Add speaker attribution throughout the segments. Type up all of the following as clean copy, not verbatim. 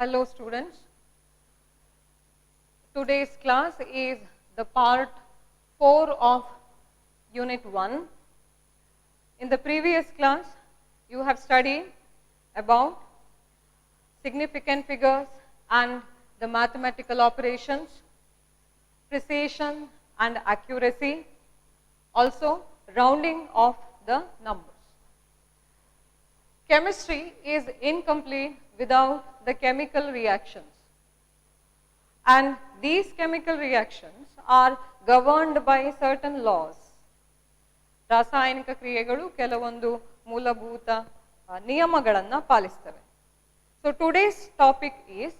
Speaker 1: Hello students, today's class is the part 4 of unit 1. In the previous class, you have studied about significant figures and the mathematical operations, precision and accuracy, also rounding of the numbers. Chemistry is incomplete without the chemical reactions, and these chemical reactions are governed by certain laws. ರಾಸಾಯನಿಕ ಕ್ರಿಯೆಗಳು ಕೆಲವೊಂದು ಮೂಲಭೂತ ನಿಯಮಗಳನ್ನು ಪಾಲಿಸ್ತವೆ. So today's topic is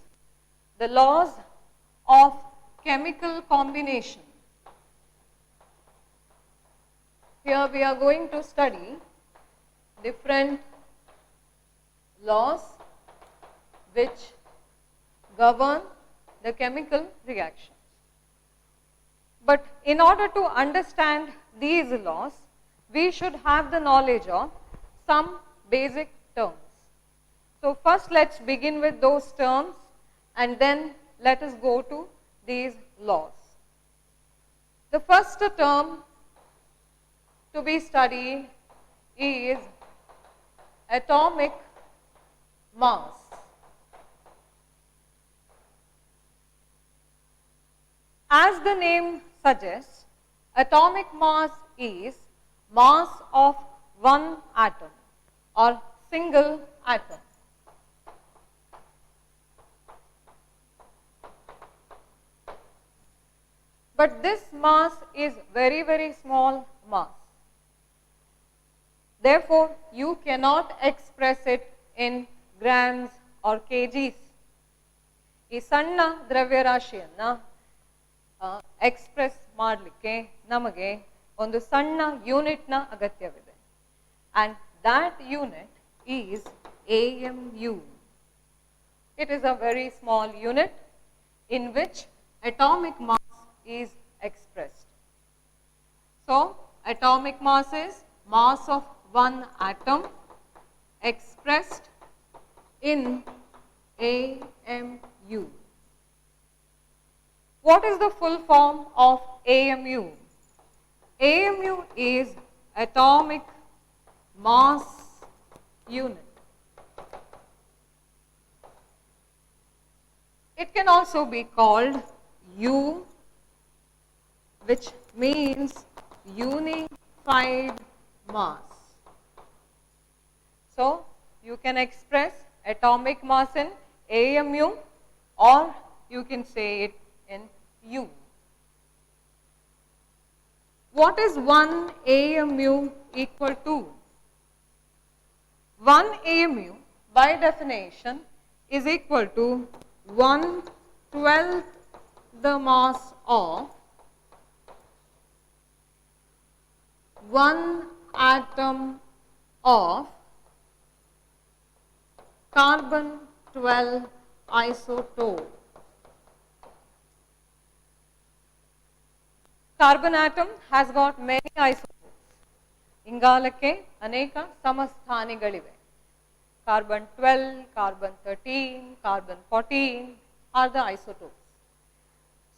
Speaker 1: the laws of chemical combination. Here we are going to study different laws which govern the chemical reactions. But in order to understand these laws, we should have the knowledge of some basic terms. So first let's begin with those terms and then let us go to these laws. The first term to be studied is atomic mass. As the name suggests, atomic mass is mass of one atom or single atom. But this mass is very, very small mass. Therefore, you cannot express it in grams or kgs. ಈ ಸಣ್ಣ ದ್ರವ್ಯರಾಶಿಯನ್ನ express ಮಾಡಲಿಕ್ಕೆ ನಮಗೆ ಒಂದು ಸಣ್ಣ ಯೂನಿಟ್ನ ಅಗತ್ಯವಿದೆ. And that unit is AMU. It is a very small unit in which atomic mass is expressed. So, atomic mass is mass of one atom expressed in AMU. What is the full form of AMU? AMU is atomic mass unit. It can also be called U, which means unified mass. So, you can express atomic mass in AMU, or you can say it in U. What is 1 AMU equal to? 1 AMU by definition is equal to 1/12 the mass of one atom of carbon 12 isotope. Carbon atom has got many isotopes. ಇಂಗಾಲಕ್ಕೆ ಅನೇಕ ಸಮಸ್ಥಾನಿಗಳಿವೆ. Carbon 12, carbon 13, carbon 14 are the isotopes.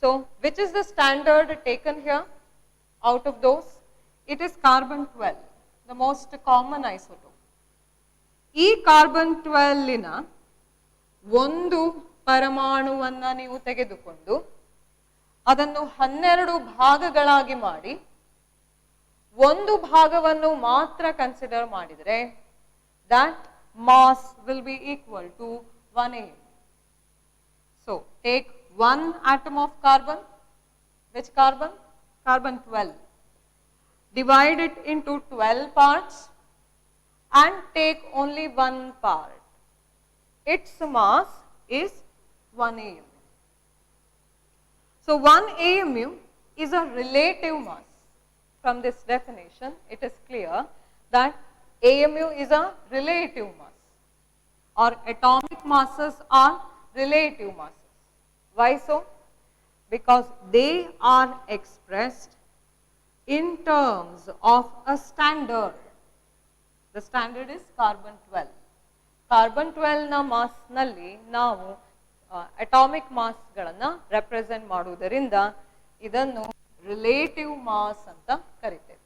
Speaker 1: So, which is the standard taken here out of those? It is carbon 12, the most common isotope. ಈ carbon 12ನ ಒಂದು ಪರಮಾಣುವನ್ನು ನೀವು ತೆಗೆದುಕೊಂಡು ಅದನ್ನು 12 ಭಾಗಗಳಾಗಿ ಮಾಡಿ ಒಂದು ಭಾಗವನ್ನು ಮಾತ್ರ ಕನ್ಸಿಡರ್ ಮಾಡಿದರೆ that mass will be equal to 1 AMU. So, take one atom of carbon, which carbon? Carbon 12. Divide it into 12 parts and take only one part. Its mass is 1 AMU. So, 1 AMU is a relative mass. From this definition, it is clear that AMU is a relative mass, or atomic masses are relative masses. Why so? Because they are expressed in terms of a standard. The standard is carbon 12. Carbon 12 ನ mass ನಲ್ಲಿ ನಾವು atomic ಮಾಸ್ಗಳನ್ನು represent ಮಾಡುವುದರಿಂದ ಇದನ್ನು relative mass ಅಂತ ಕರಿತೇವೆ.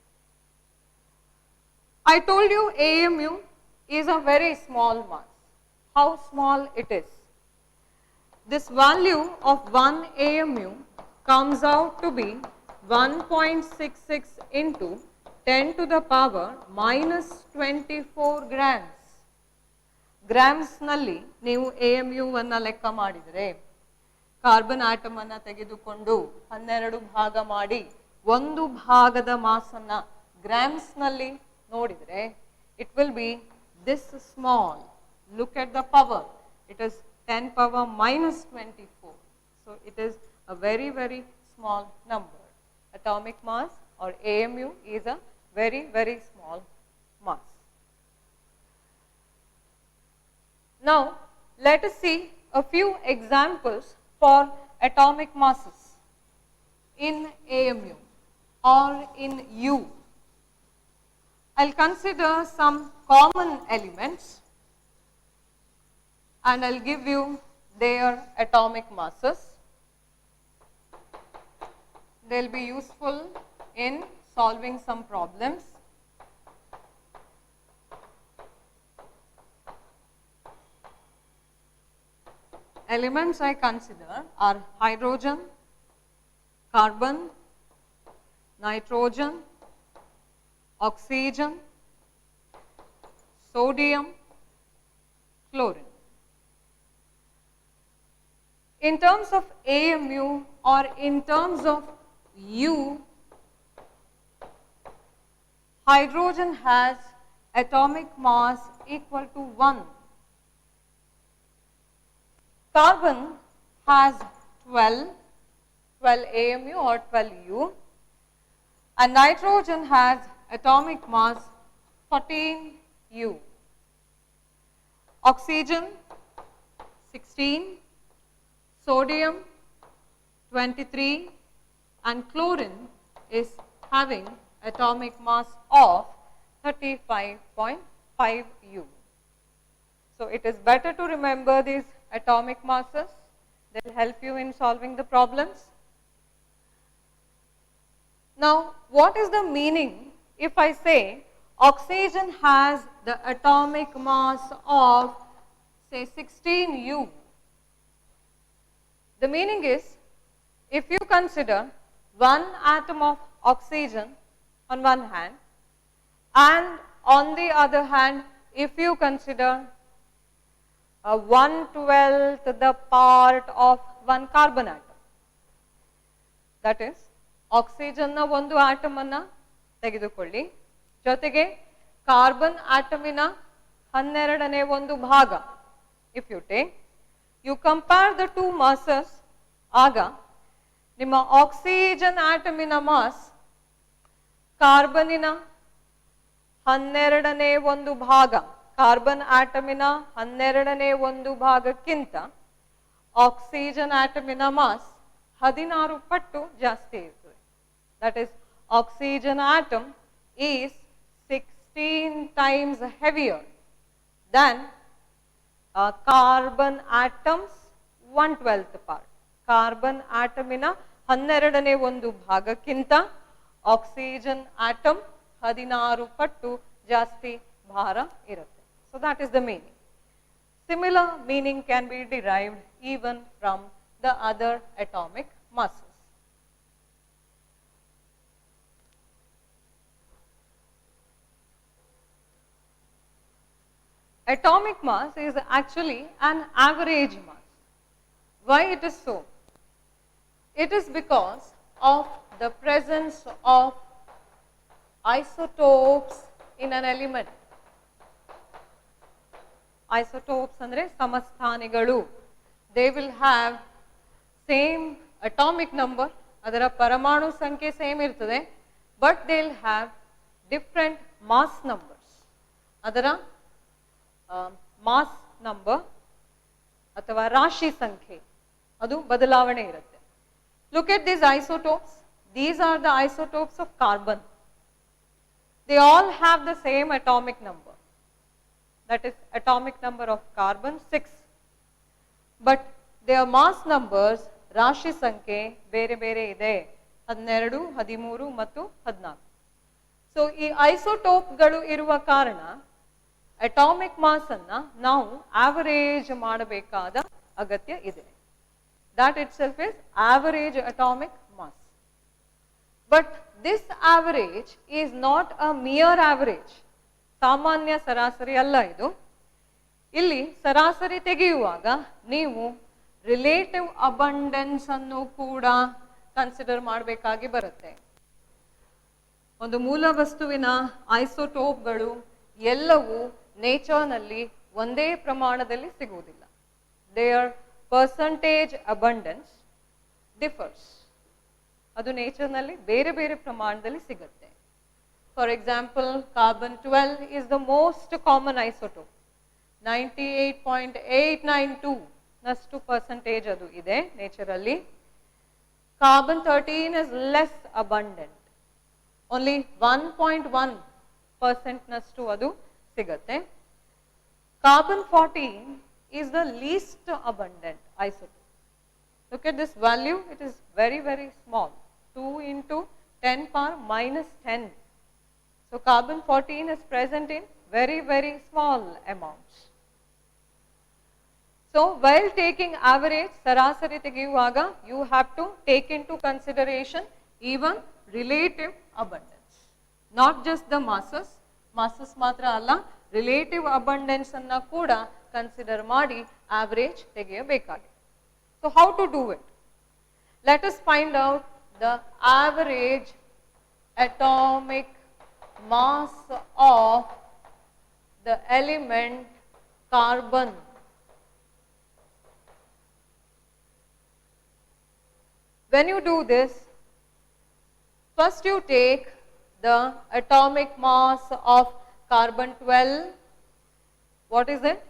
Speaker 1: I told you AMU is a very small mass. How small it is? This value of 1 AMU comes out to be 1.66 into 10 to the power minus 24 grams. Grams ನಲ್ಲಿ ನೀವು AMU ಅನ್ನು ಲೆಕ್ಕ ಮಾಡಿದರೆ carbon atom ಅನ್ನು ತೆಗೆದುಕೊಂಡು 12 ಭಾಗ ಮಾಡಿ ಒಂದು ಭಾಗದ ಮಾಸ್ ಅನ್ನು ಗ್ರಾಮ್ಸ್ ನಲ್ಲಿ ನೋಡಿದರೆ it will be this small. Look at the power. It is 10 power minus 24. So it is a very, very small number. Atomic mass or AMU is a very, very small mass. Now, let us see a few examples for atomic masses in AMU or in U. I'll consider some common elements and I'll give you their atomic masses. They'll be useful in solving some problems. Elements I consider are hydrogen, carbon, nitrogen, oxygen, sodium, chlorine. In terms of AMU or in terms of U, hydrogen has atomic mass equal to 1. Carbon has 12 AMU or 12 U, and nitrogen has atomic mass 14 U. Oxygen 16, sodium 23, and chlorine is having atomic mass of 35.5 U. So it is better to remember these atomic masses. They will help you in solving the problems. Now, what is the meaning if I say oxygen has the atomic mass of say 16 U? The meaning is, if you consider one atom of oxygen on one hand and on the other hand if you consider 1/12 the part of one carbon atom, that is oxygen ನ ಒಂದು atom ಅನ್ನ ತೆಗೆದುಕೊಳ್ಳಿ, ಜೊತೆಗೆ carbon ಆಟಮಿನ 12ನೇ ಒಂದು ಭಾಗ. If you take, you compare the two masses, ಆಗ ನಿಮ್ಮ oxygen ಆಟಮಿನ mass ಕಾರ್ಬನಿನ 12ನೇ ಒಂದು ಭಾಗ, ಕಾರ್ಬನ್ ಆಟಮಿನ 12ನೇ ಒಂದು ಭಾಗಕ್ಕಿಂತ ಆಕ್ಸಿಜನ್ ಆಟಮಿನ ಮಾಸ್ 16 ಪಟ್ಟು ಜಾಸ್ತಿ ಇರ್ತದೆ. That is, oxygen atom is 16 times heavier than carbon atom's 1/12 part. Carbon ಆಟಮಿನ 12ನೇ ಒಂದು ಭಾಗಕ್ಕಿಂತ ಆಕ್ಸಿಜನ್ ಆಟಮ್ 16 ಪಟ್ಟು ಜಾಸ್ತಿ ಭಾರ ಇರುತ್ತೆ. So that is the meaning. Similar meaning can be derived even from the other atomic masses. Atomic mass is actually an average mass. Why it is so? It is because of the presence of isotopes in an element. Isotopes andre ಸಮಸ್ಥಾನಿಗಳು. They will have same atomic number, ಅದರ ಪರಮಾಣು ಸಂಖ್ಯೆ same ಇರ್ತದೆ, but they will have different mass numbers. ಅದರ mass number ಅಥವಾ ರಾಶಿ ಸಂಖ್ಯೆ ಅದು ಬದಲಾವಣೆ ಇರುತ್ತೆ. Look at these isotopes. These are the isotopes of carbon. They all have the same atomic number. That is atomic number of carbon 6. But their mass numbers ರಾಶಿ ಸಂಖ್ಯೆ ಬೇರೆ ಬೇರೆ ಇದೆ 12 13 ಮತ್ತು 14. ಸೊ ಈ ಐಸೋಟೋಪ್ಗಳು ಇರುವ ಕಾರಣ ಅಟಾಮಿಕ್ ಮಾಸ್ ಅನ್ನ ನಾವು ಆವರೇಜ್ ಮಾಡಬೇಕಾದ ಅಗತ್ಯ ಇದೆ. That itself is average atomic mass. But this average is not a mere average. ಸಾಮಾನ್ಯ ಸರಾಸರಿ ಅಲ್ಲ ಇದು. ಇಲ್ಲಿ ಸರಾಸರಿ ತೆಗೆಯುವಾಗ ನೀವು ರಿಲೇಟಿವ್ ಅಬಂಡೆನ್ಸ್ ಅನ್ನು ಕೂಡ ಕನ್ಸಿಡರ್ ಮಾಡಬೇಕಾಗಿ ಬರುತ್ತೆ. ಒಂದು ಮೂಲ ವಸ್ತುವಿನ ಐಸೋಟೋಪ್ಗಳು ಎಲ್ಲವೂ ನೇಚರ್ನಲ್ಲಿ ಒಂದೇ ಪ್ರಮಾಣದಲ್ಲಿ ಸಿಗುವುದಿಲ್ಲ. There percentage abundance differs. ಅದು ನೇಚರ್ನಲ್ಲಿ ಬೇರೆ ಬೇರೆ ಪ್ರಮಾಣದಲ್ಲಿ ಸಿಗುತ್ತೆ. For example carbon 12 is the most common isotope. 98.892 ನಷ್ಟು ಪರ್ಸೆಂಟೇಜ್ ಅದು ಇದೆ ನೇಚರಲ್ಲಿ. Carbon 13 is less abundant. only 1.1% ನಷ್ಟು ಅದು ಸಿಗುತ್ತೆ. Carbon 14 is the least abundant isotope. Look at this value, it is very, very small, 2 into 10 power minus 10. So carbon 14 is present in very, very small amounts. So while taking average, sarasari tegiyuvaga, you have to take into consideration even relative abundance. Not just the masses matra alla, relative abundance anna kuda consider ಮಾಡಿ average ತೆಗೆಯಬೇಕಾಗಿದೆ. So how to do it? Let us find out the average atomic mass of the element carbon. When you do this, first you take the atomic mass of carbon 12. What is it?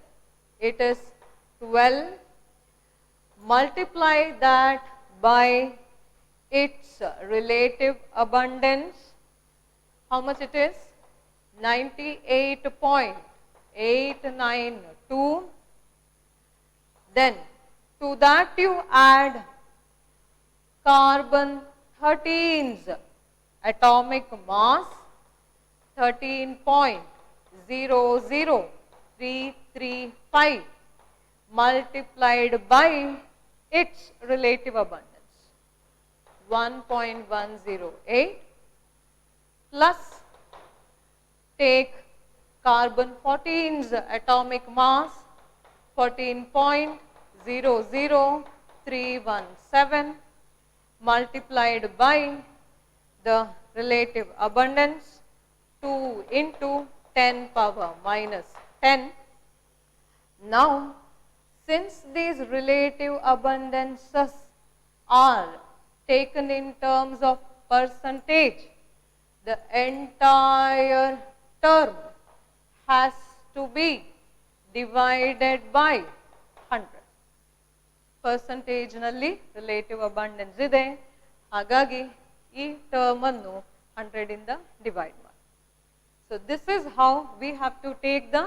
Speaker 1: It is 12. Multiply that by its relative abundance. How much it is? 98.892. Then to that you add carbon 13's atomic mass 13.00335 multiplied by its relative abundance 1.108 plus take carbon 14's atomic mass 14.00317 multiplied by the relative abundance 2 into 10 power minus 10. Now, since these relative abundances are taken in terms of percentage, the entire term has to be divided by 100. Percentage nalli relative abundance ide, hagagi ee term annu 100 inda divide ಮಾಡಿ. So this is how we have to take the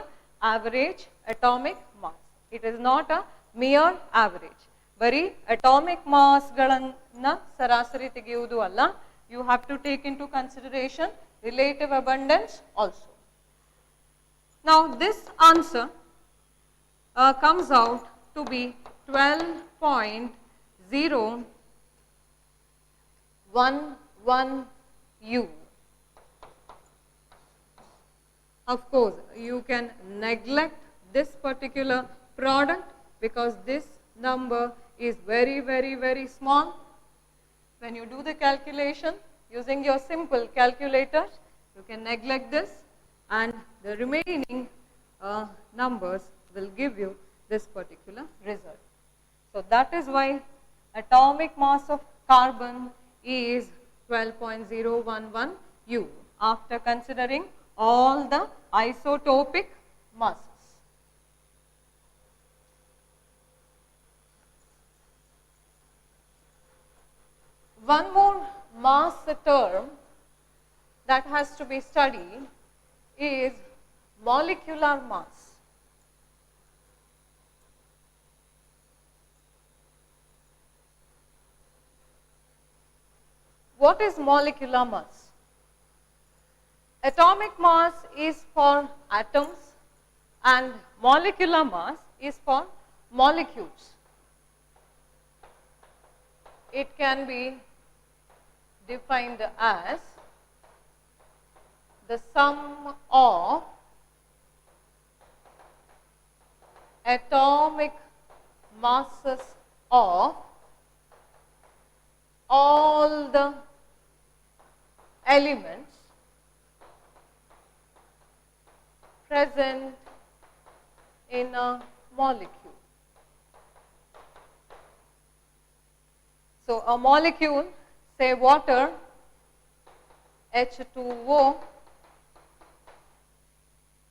Speaker 1: average atomic mass. It is not a mere average. Bari atomic mass galanna sarasari tegiyudu alla. You have to take into consideration relative abundance also. Now this answer comes out to be 12.011 U. Of course, you can neglect this particular product because this number is very, very, very small. When you do the calculation using your simple calculators, you can neglect this and the remaining numbers will give you this particular result. So that is why atomic mass of carbon is 12.011 U after considering all the isotopic masses. One more mass term that has to be studied is molecular mass. What is molecular mass? Atomic mass is for atoms and molecular mass is for molecules. It can be defined as the sum of atomic masses of all the elements present in a molecule. So, a molecule, say water, H2O,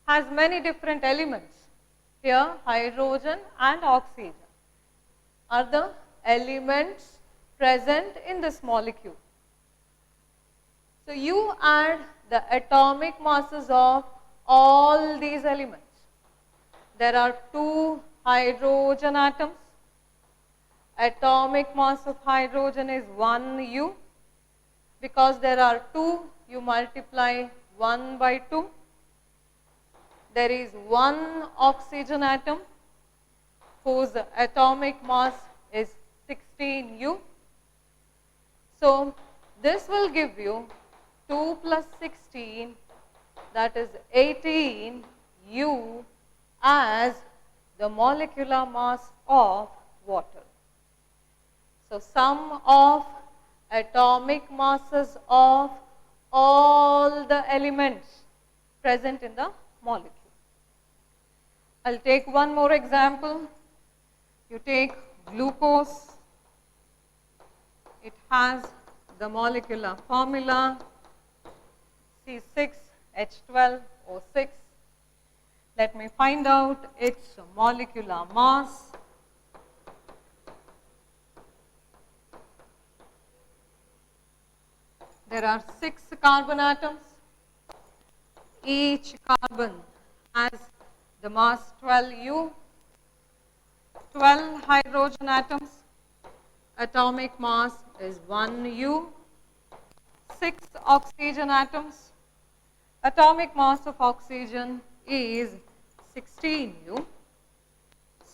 Speaker 1: has many different elements. Here, hydrogen and oxygen are the elements present in this molecule. So, you add the atomic masses of all these elements. There are 2 hydrogen atoms. Atomic mass of hydrogen is 1U. Because there are 2, you multiply 1 by 2. There is 1 oxygen atom whose atomic mass is 16U. So, this will give you 2 plus 16, that is 18U as the molecular mass of water. So, sum of atomic masses of all the elements present in the molecule. I will take one more example. You take glucose. It has the molecular formula C6H12O6. Let me find out its molecular mass. There are 6 carbon atoms. Each carbon has the mass 12U. 12 hydrogen atoms. Atomic mass is 1U. 6 oxygen atoms. Atomic mass of oxygen is 16U.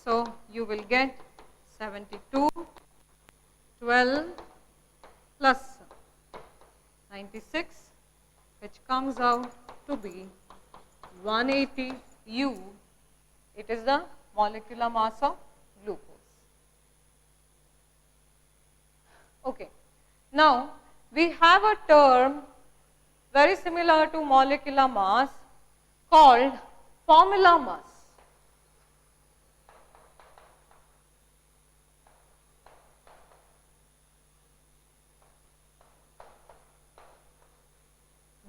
Speaker 1: So, you will get 72, 12 plus 96, which comes out to be 180U. It is the molecular mass of glucose. Okay. Now, we have a term very similar to molecular mass called formula mass.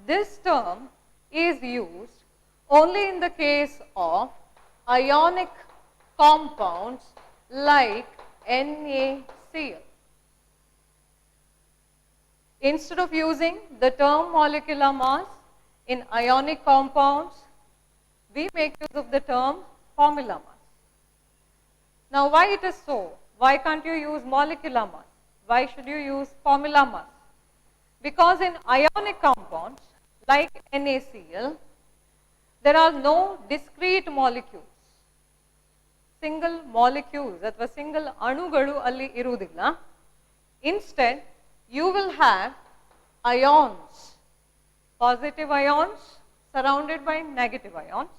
Speaker 1: This term is used only in the case of ionic compounds like NaCl. Instead of using the term molecular mass in ionic compounds, we make use of the term formula mass. Now, why it is so? Why can't you use molecular mass? Why should you use formula mass? Because in ionic compounds like NaCl, there are no discrete molecules. Single molecules ಅಥವಾ single ಅಣುಗಳು ಅಲ್ಲಿ ಇರುವುದಿಲ್ಲ. Instead, you will have ions, positive ions surrounded by negative ions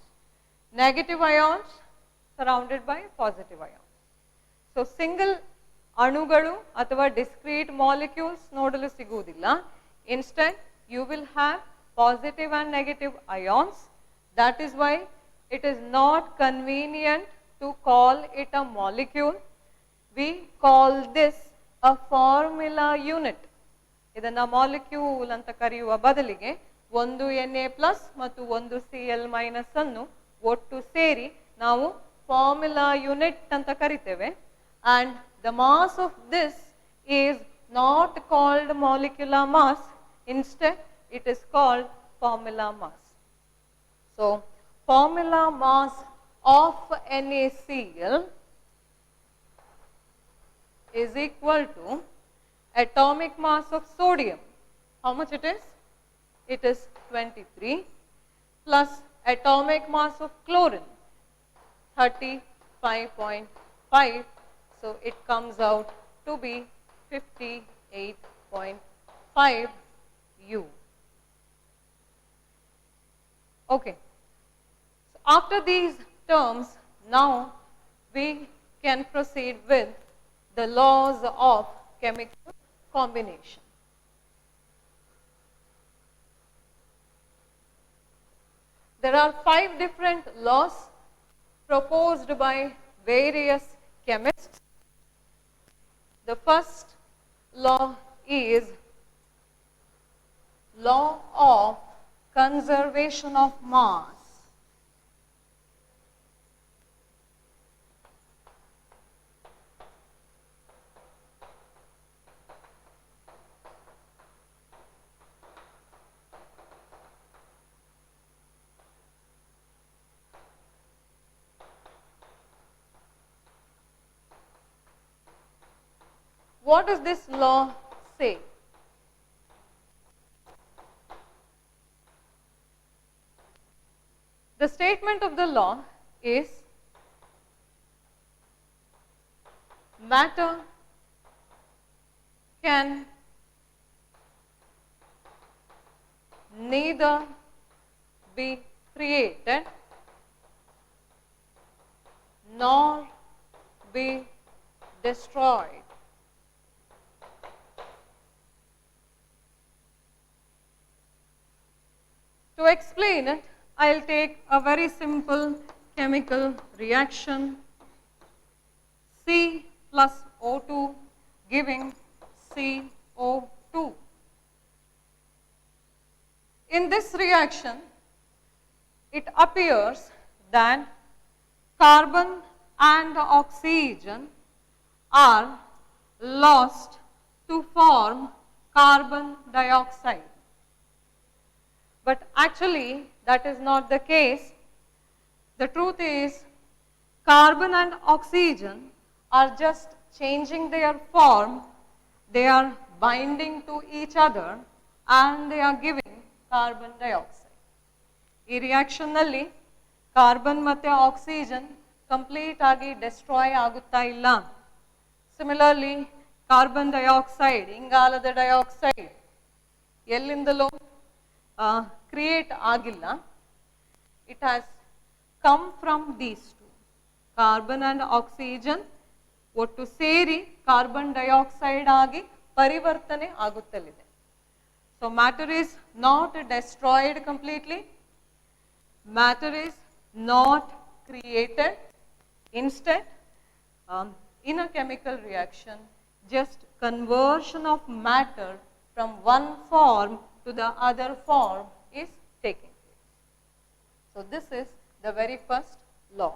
Speaker 1: surrounded by positive ions. So, single ಅಣುಗಳು ಅಥವಾ discrete molecules ನೋಡಲು ಸಿಗುವುದಿಲ್ಲ. Instead, you will have positive and negative ions. That is why it is not convenient to call it a molecule. We call this a formula unit. ಇದನ್ನ molecule ಅಂತ ಕರೆಯುವ ಬದಲಿಗೆ ಒಂದು Na+ ಮತ್ತು ಒಂದು Cl- ಅನ್ನು ಒಟ್ಟು ಸೇರಿ ನಾವು ಫಾರ್ಮುಲಾ ಯೂನಿಟ್ ಅಂತ ಕರಿತೇವೆ. And the mass of this is not called molecular mass. Instead, it is called formula mass. So, formula mass of NaCl is equal to atomic mass of sodium. how much it is? It is 23 plus atomic mass of chlorine 35.5. So it comes out to be 58.5 U. Okay. So after these terms, now we can proceed with the laws of chemical combination. There are 5 different laws proposed by various chemists. The first law is law of conservation of mass. What does this law say? The statement of the law is matter can neither be created nor be destroyed. To explain it, I will take a very simple chemical reaction, C plus O2 giving CO2. In this reaction, it appears that carbon and oxygen are lost to form carbon dioxide. But actually, that is not the case. The truth is, carbon and oxygen are just changing their form. They are binding to each other and they are giving carbon dioxide. ಈ ರಿಯಾಕ್ಷನ್ನಲ್ಲಿ carbon ಮತ್ತು oxygen complete ಆಗಿ destroy ಆಗುತ್ತಾ ಇಲ್ಲ. Similarly carbon dioxide, ಇಂಗಾಲದ dioxide ಎಲ್ಲಿಂದಲೂ create ಆಗಿಲ್ಲ. It has come from these two. Carbon and oxygen ಒಟ್ಟು ಸೇರಿ carbon dioxide ಆಗಿ ಪರಿವರ್ತನೆ ಆಗುತ್ತಲಿದೆ. So matter is not destroyed completely. Matter is not created. Instead, in a chemical reaction, just conversion of matter from one form to the other form is taking place. So this is the very first law.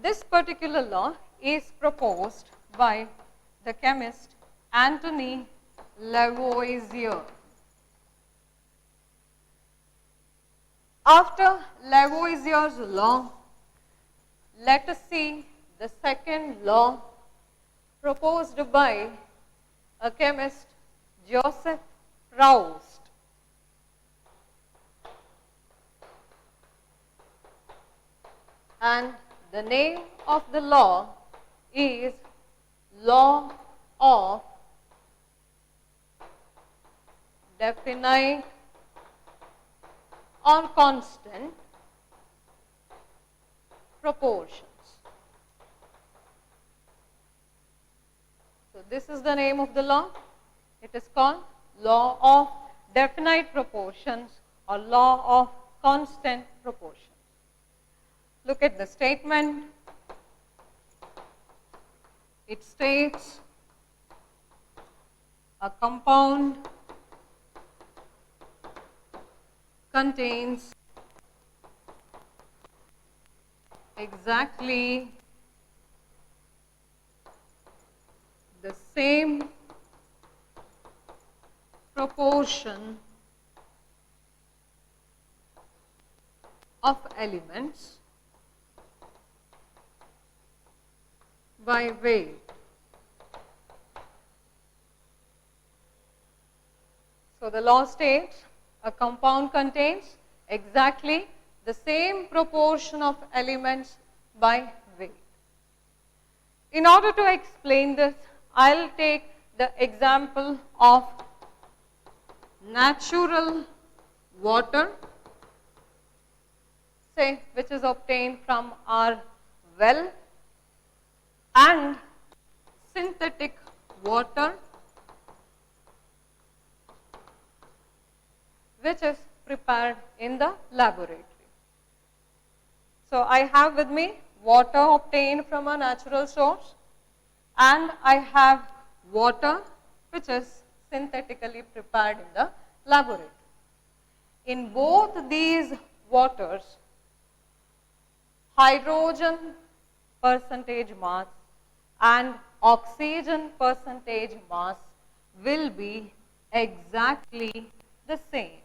Speaker 1: This particular law is proposed by the chemist Anthony Lavoisier. After Lavoisier's law, let us see the second law proposed by a chemist, Joseph Proust. And the name of the law is Law of Definite or Constant Proportions. So this is the name of the law. It is called Law of Definite Proportions or Law of Constant Proportions. Look at the statement. It states a compound contains exactly the same proportion of elements by weight So the law states a compound contains exactly the same proportion of elements by weight. In order to explain this, I'll take the example of natural water, say, which is obtained from our well, and synthetic water, which is prepared in the laboratory. So I have with me water obtained from a natural source, and I have water which is synthetically prepared in the laboratory. In both these waters, hydrogen percentage mass and oxygen percentage mass will be exactly the same.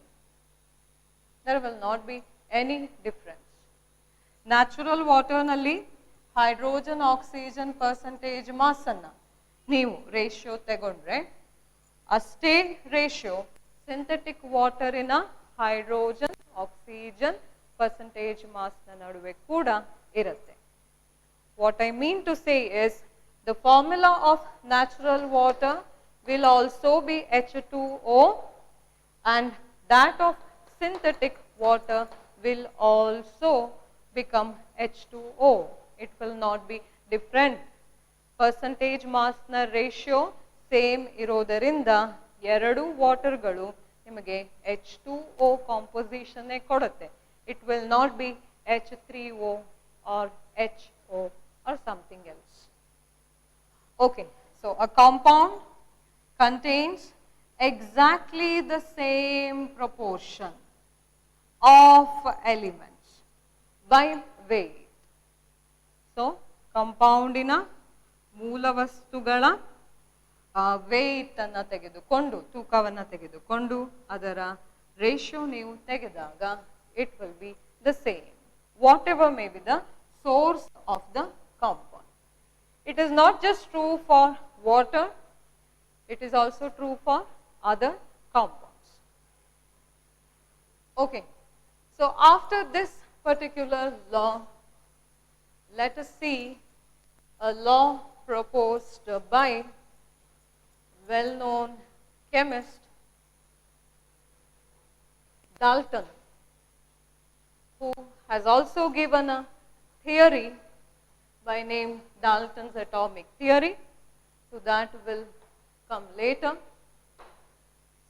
Speaker 1: There will not be any difference. Natural water nalli hydrogen oxygen percentage mass anna ನೀವು ratio ತಗೊಂಡ್ರೆ ಅಷ್ಟೇ ratio synthetic ವಾಟರಿನ hydrogen oxygen percentage mass ನ ನಡುವೆ ಕೂಡ ಇರುತ್ತೆ. What I mean to say is the formula of natural water will also be H2O, and that of synthetic water will also become H2O. It will not be different. Percentage mass na ratio same ಇರೋದರಿಂದ ಎರಡು ವಾಟರ್ಗಳು ನಿಮಗೆ H2O composition ಕೊಡುತ್ತೆ. It will not be H3O or HO or something else. Okay, so a compound contains exactly the same proportion of elements by weight. So, compoundina ಮೂಲ ವಸ್ತುಗಳ wait ಅನ್ನು ತೆಗೆದುಕೊಂಡು ತೂಕವನ್ನು ತೆಗೆದುಕೊಂಡು ಅದರ ರೇಷಿಯೋ ನೀವು ತೆಗೆದಾಗ it will be the same whatever may be the source of the compound. It is not just true for water, it is also true for other compounds. Okay, so after this particular law, let us see a law proposed by well-known chemist Dalton, who has also given a theory by name Dalton's atomic theory. So that will come later.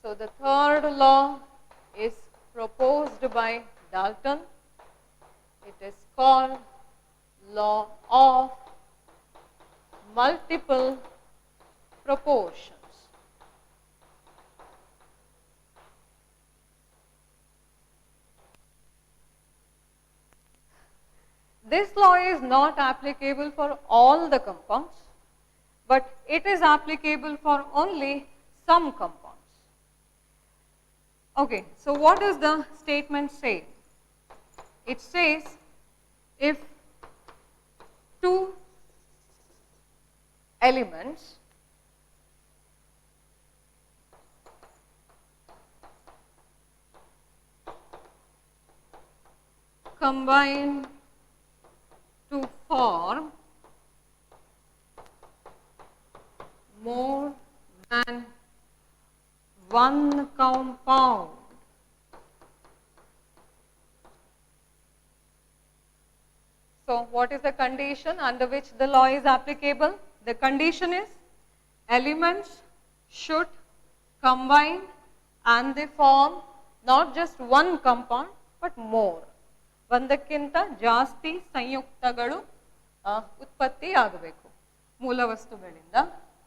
Speaker 1: So the third law is proposed by Dalton. It is called law of multiple proportions. This law is not applicable for all the compounds, but it is applicable for only some compounds. Okay, so what does the statement say? It says if two elements combine to form more than one compound, so what is the condition under which the law is applicable? The condition is elements should combine and they form not just one compound but more. ಒಂದಕ್ಕಿಂತ ಜಾಸ್ತಿ ಸಂಯುಕ್ತಗಳು ಉತ್ಪತ್ತಿ ಆಗಬೇಕು ಮೂಲ ವಸ್ತುಗಳಿಂದ.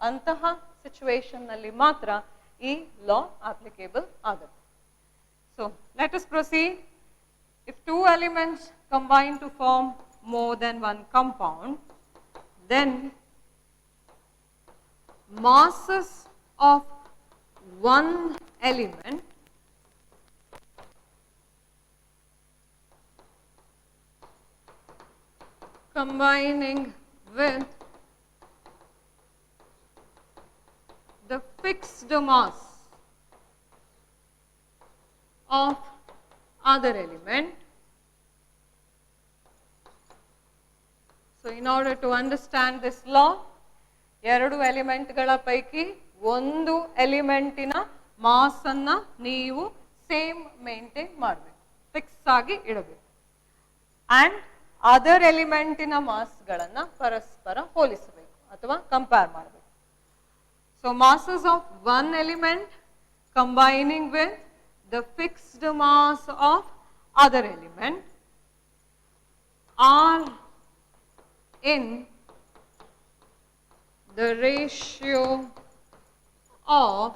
Speaker 1: ಅಂತಹ situation ನಲ್ಲಿ ಮಾತ್ರ ಈ ಲಾ ಅಪ್ಲಿಕೇಬಲ್ ಆಗುತ್ತೆ. So let us proceed. If two elements combine to form more than one compound, then masses of one element combining with the fixed mass of other element. So in order to understand this law, ಎರಡು ಎಲಿಮೆಂಟ್ಗಳ ಪೈಕಿ ಒಂದು ಎಲಿಮೆಂಟಿನ mass ಅನ್ನ ನೀವು same maintain ಮಾಡಬೇಕು, fix ಆಗಿ ಇಡಬೇಕು. And other ಎಲಿಮೆಂಟಿನ ಮಾಸ್ಗಳನ್ನ ಪರಸ್ಪರ ಹೋಲಿಸಬೇಕು ಅಥವಾ ಕಂಪೇರ್ ಮಾಡಬೇಕು. So masses of one element combining with the fixed mass of other element are in the ratio of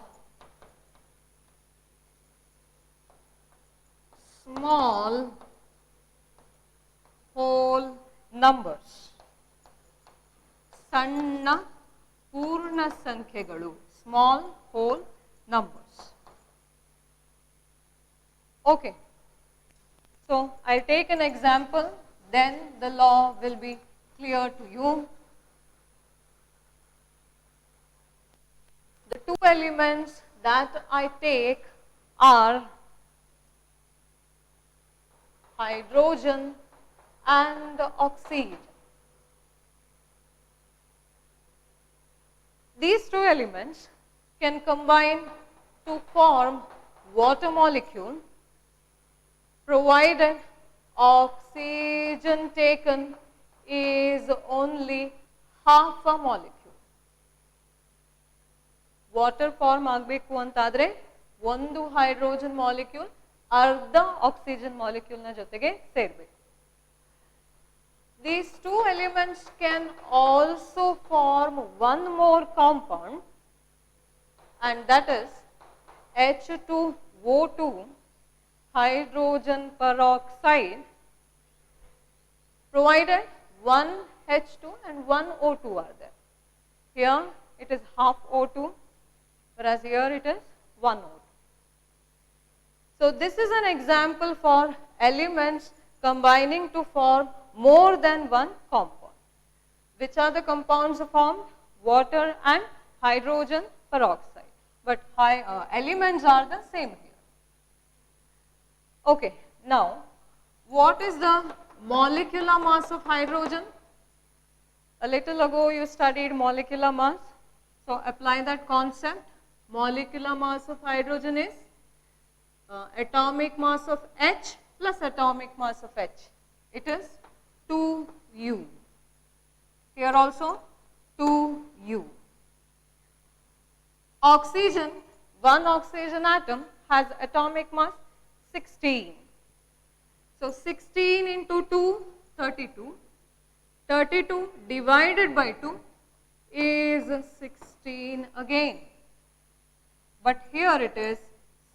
Speaker 1: small whole numbers. ಸಣ್ಣ ಪೂರ್ಣ ಸಂಖ್ಯೆಗಳು, small whole numbers. Okay. So I'll take an example, then the law will be clear to you. The two elements that I take are hydrogen and oxygen. These two elements can combine to form water molecule provided oxygen taken is only half a molecule. Water form ಆಗಬೇಕು ಅಂತಾದರೆ ಒಂದು hydrogen molecule ಅರ್ಧ oxygen ಮಾಲಿಕ್ಯೂಲ್ನ ಜೊತೆಗೆ ಸೇರಬೇಕು. These two elements can also form one more compound, and that is H2O2, hydrogen peroxide, provided one H2 and one O2 are there. Here it is half O2, whereas here it is 1 O2. So this is an example for elements combining to form more than one compound. Which are the compounds formed? Water and hydrogen peroxide. But elements are the same here. Okay, now what is the molecular mass of hydrogen? A little ago you studied molecular mass. So apply that concept. Molecular mass of hydrogen is atomic mass of H plus atomic mass of H. It is 2U. Here also 2U. Oxygen, one oxygen atom has atomic mass 16. So 16 into 2, 32. 32 divided by 2 is 16 again. But here it is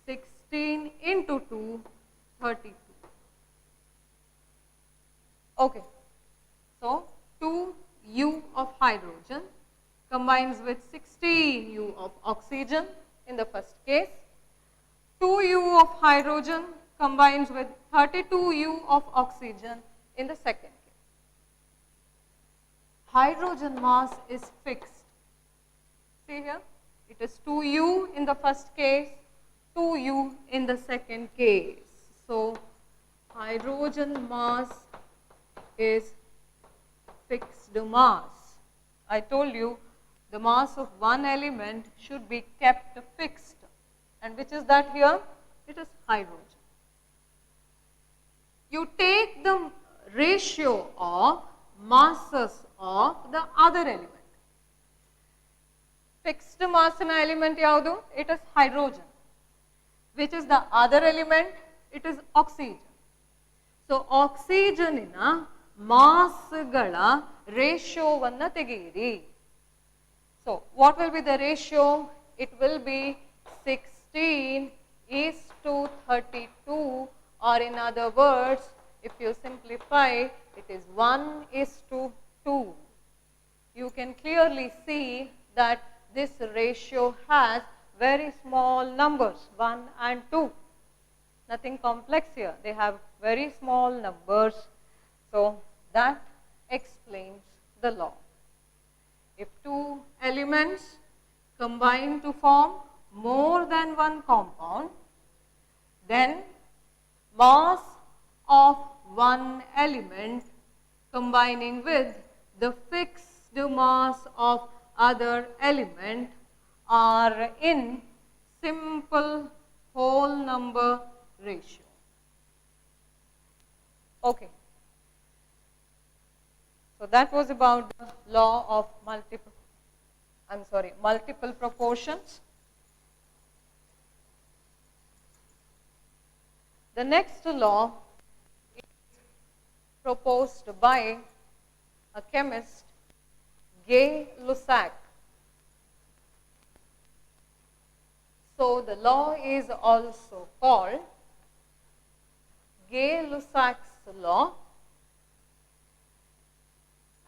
Speaker 1: 16 into 2, 32. Okay. So 2U of hydrogen combines with 16U of oxygen in the first case. 2U of hydrogen combines with 32U of oxygen in the second case. Hydrogen mass is fixed. See here, it is 2U in the first case, 2U in the second case. So hydrogen mass is fixed mass. I told you the mass of one element should be kept fixed. And which is that here? It is hydrogen. You take the ratio of masses of the other element. Fixed mass in element yaudu? It is hydrogen. Which is the other element? It is oxygen. So oxygen in ಮಾಸ್ಗಳ ರೇಷಿಯೋವನ್ನು ತೆಗೆಯಿರಿ. So what will be the ratio? It will be 16:32, or in other words, if you simplify, it is 1:2. You can clearly see that this ratio has very small numbers, 1 and 2. Nothing complex here. They have very small numbers. So that explains the law. If two elements combine to form more than one compound, then mass of one element combining with the fixed mass of other element are in simple whole number ratio. Okay. So that was about the law of multiple proportions. The next law is proposed by a chemist, Gay-Lussac. So the law is also called Gay-Lussac's law,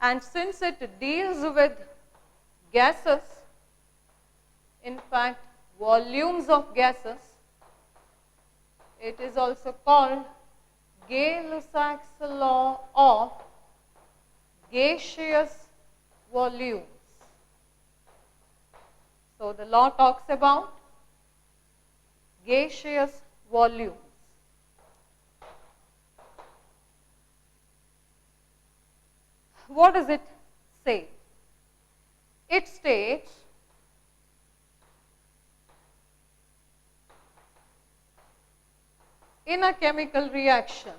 Speaker 1: and since it deals with gases, in fact volumes of gases, it is also called Gay-Lussac's law of gaseous volumes. So the law talks about gaseous volumes. What does it say? It states in a chemical reaction,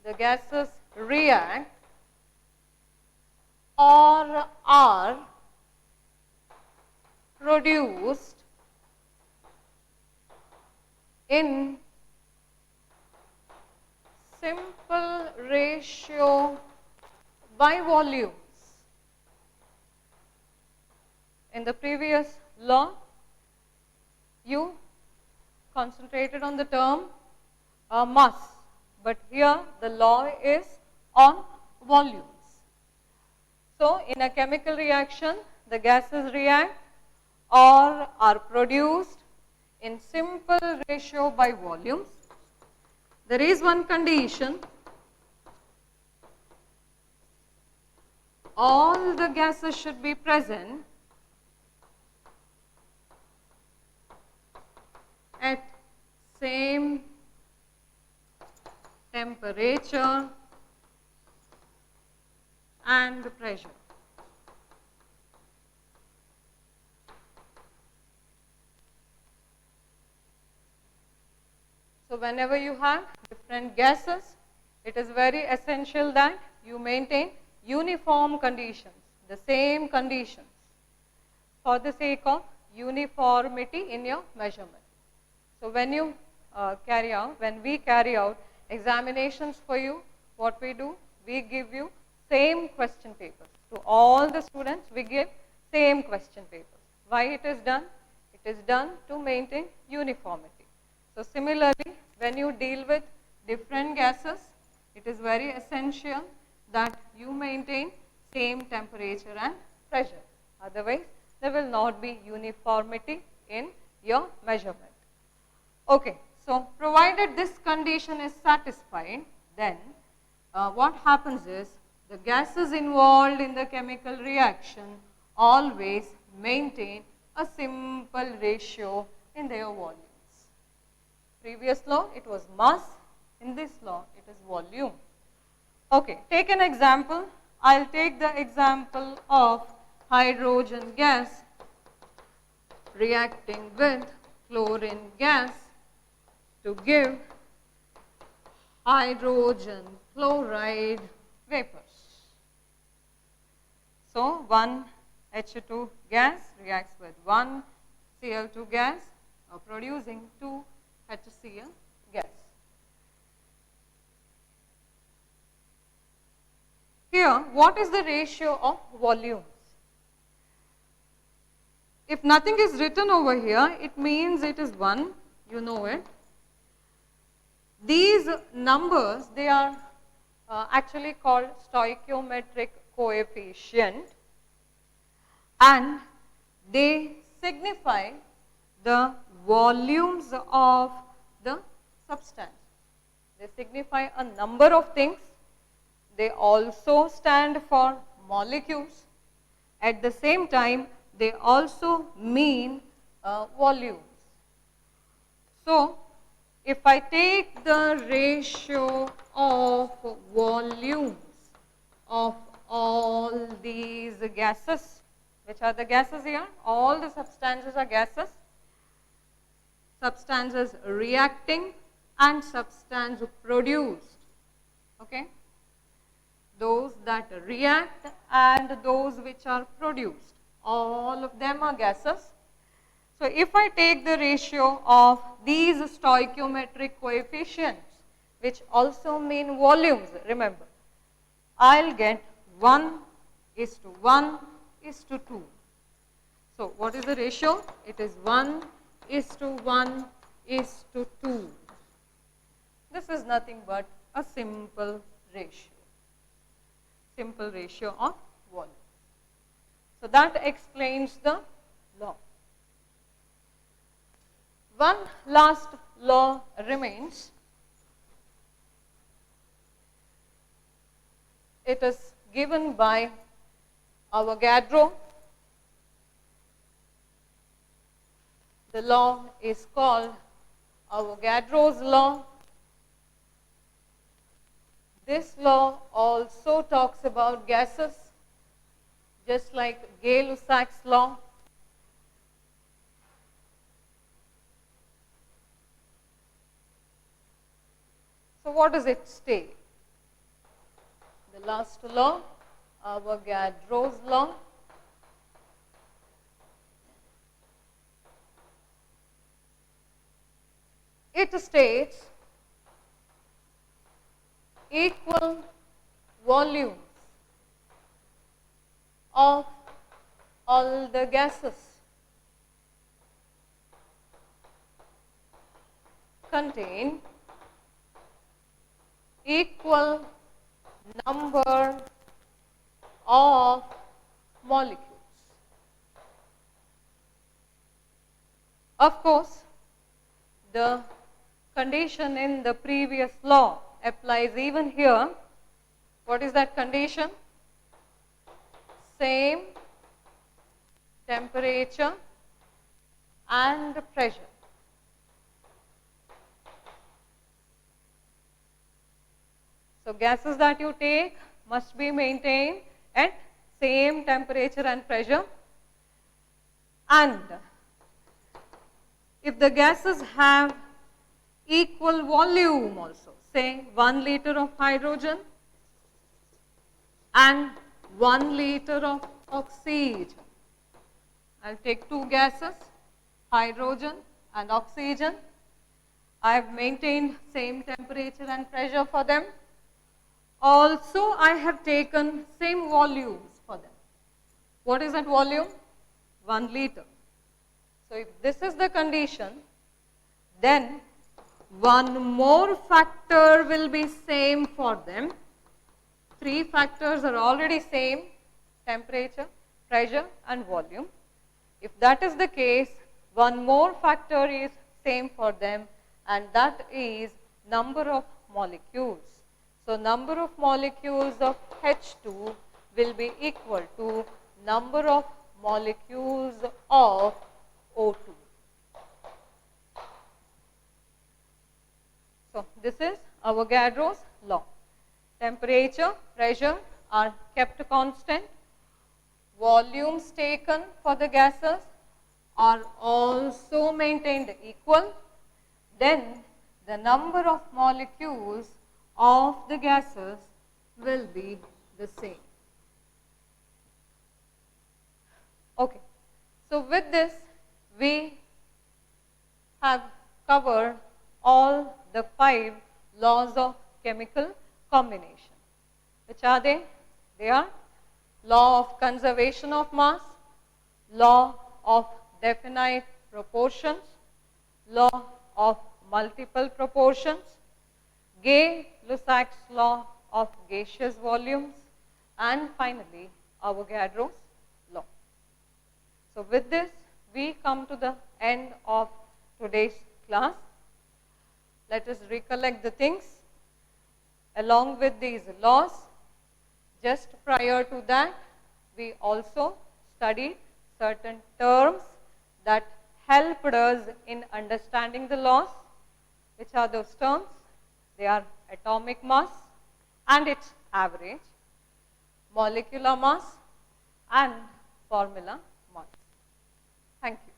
Speaker 1: the gases react or are produced in simple ratio by volumes. In the previous law, you concentrated on the term mass, but here the law is on volumes. So in a chemical reaction, the gases react or are produced in simple ratio by volumes. There is one condition: all the gases should be present at same temperature and pressure. So whenever you have different gases, it is very essential that you maintain uniform conditions, the same conditions, for the sake of uniformity in your measurement. So when you when we carry out examinations for you, what we do, we give you same question papers. To all the students, we give same question papers. Why it is done? It is done to maintain uniformity. So similarly, when you deal with different gases, it is very essential that you maintain same temperature and pressure. Otherwise, there will not be uniformity in your measurement. Okay, so provided this condition is satisfied, then what happens is the gases involved in the chemical reaction always maintain a simple ratio in their volumes. Previous law, it was mass. In this law, it is volume. Okay, take an example. I'll take the example of hydrogen gas reacting with chlorine gas to give hydrogen chloride vapors. So, one H2 gas reacts with one Cl2 gas, producing two HCl gas. Here, what is the ratio of volumes? If nothing is written over here, it means it is 1, you know it. These numbers, they are actually called stoichiometric coefficient, and they signify the volumes of the substance. They signify a number of things. They also stand for molecules. At the same time, they also mean volumes. So, if I take the ratio of volumes of all these gases, which are the gases here? All the substances are gases. Substances reacting and substance produced. Okay? Those that react and those which are produced. All of them are gases. So, if I take the ratio of these stoichiometric coefficients, which also mean volumes, remember, I'll get 1:1:2. So, what is the ratio? It is 1:1:2. This is nothing but a simple ratio of volume. So, that explains the law. One last law remains. It is given by Avogadro. The law is called Avogadro's law. This law also talks about gases, just like Gay-Lussac's law. So, what does it state? The last law, Avogadro's law. It states equal volumes of all the gases contain equal number of molecules. Of course, the condition in the previous law applies even here. What is that condition? Same temperature and pressure. So, gases that you take must be maintained at same temperature and pressure, and if the gases have equal volume also, say 1 liter of hydrogen and 1 liter of oxygen. I will take two gases, hydrogen and oxygen. I have maintained same temperature and pressure for them. Also, I have taken same volumes for them. What is that volume? 1 liter. So, if this is the condition, then one more factor will be same for them. Three factors are already same: temperature, pressure and volume. If that is the case, one more factor is same for them, and that is number of molecules. So, number of molecules of H2 will be equal to number of molecules of O2. So, this is Avogadro's law. Temperature, pressure are kept constant. Volumes taken for the gases are also maintained equal. Then the number of molecules of the gases will be the same. Okay. So, with this we have covered all the 5 laws of chemical combination. Which are they? They are law of conservation of mass, law of definite proportions, law of multiple proportions, Gay-Lussac's law of gaseous volumes, and finally Avogadro's law. So, with this we come to the end of today's class. Let us recollect the things. Along with these laws, just prior to that, we also studied certain terms that helped us in understanding the laws. Which are those terms? They are atomic mass and its average, molecular mass and formula mass. Thank you.